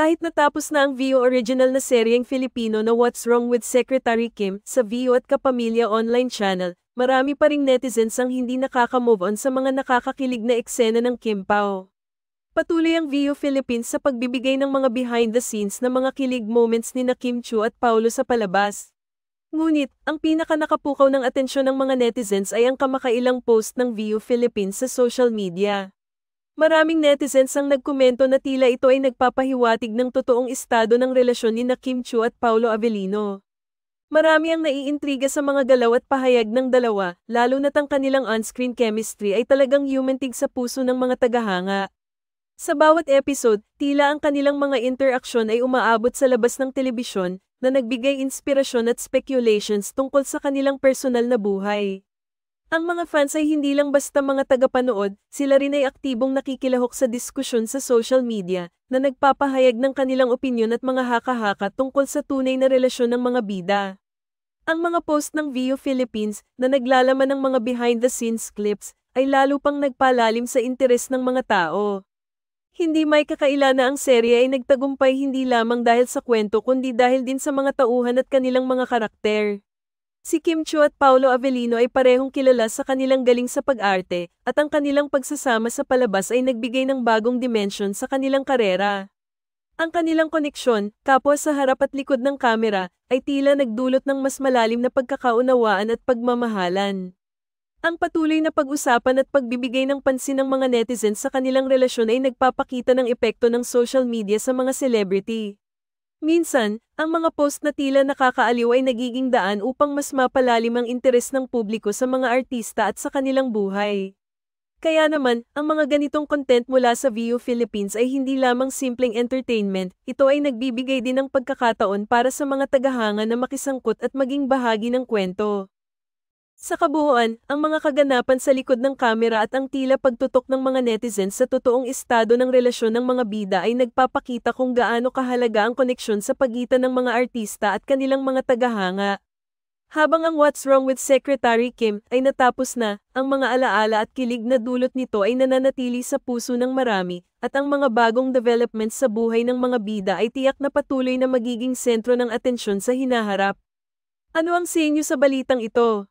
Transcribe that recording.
Kahit natapos na ang Viu original na seryeng Filipino na What's Wrong with Secretary Kim sa Viu at Kapamilya online channel, marami pa ring netizens ang hindi nakaka-move on sa mga nakakakilig na eksena ng Kim Pao. Patuloy ang Viu Philippines sa pagbibigay ng mga behind the scenes na mga kilig moments ni Kim Chiu at Paulo sa palabas. Ngunit, ang pinaka-nakapukaw ng atensyon ng mga netizens ay ang kamakailang post ng Viu Philippines sa social media. Maraming netizens ang nagkomento na tila ito ay nagpapahiwatig ng totoong estado ng relasyon ni Kim Chiu at Paulo Avellino. Marami ang naiintriga sa mga galaw at pahayag ng dalawa, lalo na't ang kanilang on-screen chemistry ay talagang humantig sa puso ng mga tagahanga. Sa bawat episode, tila ang kanilang mga interaksyon ay umaabot sa labas ng telebisyon, na nagbigay inspirasyon at speculations tungkol sa kanilang personal na buhay. Ang mga fans ay hindi lang basta mga tagapanood, sila rin ay aktibong nakikilahok sa diskusyon sa social media, na nagpapahayag ng kanilang opinyon at mga haka-haka tungkol sa tunay na relasyon ng mga bida. Ang mga post ng Viu Philippines, na naglalaman ng mga behind-the-scenes clips, ay lalo pang nagpalalim sa interes ng mga tao. Hindi may kakaila na ang serye ay nagtagumpay hindi lamang dahil sa kwento kundi dahil din sa mga tauhan at kanilang mga karakter. Si Kim Chiu at Paulo Avellino ay parehong kilala sa kanilang galing sa pag-arte, at ang kanilang pagsasama sa palabas ay nagbigay ng bagong dimensyon sa kanilang karera. Ang kanilang koneksyon, kapwa sa harap at likod ng kamera, ay tila nagdulot ng mas malalim na pagkakaunawaan at pagmamahalan. Ang patuloy na pag-usapan at pagbibigay ng pansin ng mga netizens sa kanilang relasyon ay nagpapakita ng epekto ng social media sa mga celebrity. Minsan, ang mga post na tila nakakaaliw ay nagiging daan upang mas mapalalim ang interes ng publiko sa mga artista at sa kanilang buhay. Kaya naman, ang mga ganitong content mula sa Viu Philippines ay hindi lamang simpleng entertainment, ito ay nagbibigay din ng pagkakataon para sa mga tagahanga na makisangkot at maging bahagi ng kwento. Sa kabuuan, ang mga kaganapan sa likod ng kamera at ang tila pagtutok ng mga netizens sa totoong estado ng relasyon ng mga bida ay nagpapakita kung gaano kahalaga ang koneksyon sa pagitan ng mga artista at kanilang mga tagahanga. Habang ang What's Wrong with Secretary Kim ay natapos na, ang mga alaala at kilig na dulot nito ay nananatili sa puso ng marami, at ang mga bagong developments sa buhay ng mga bida ay tiyak na patuloy na magiging sentro ng atensyon sa hinaharap. Ano ang sa inyo sa balitang ito?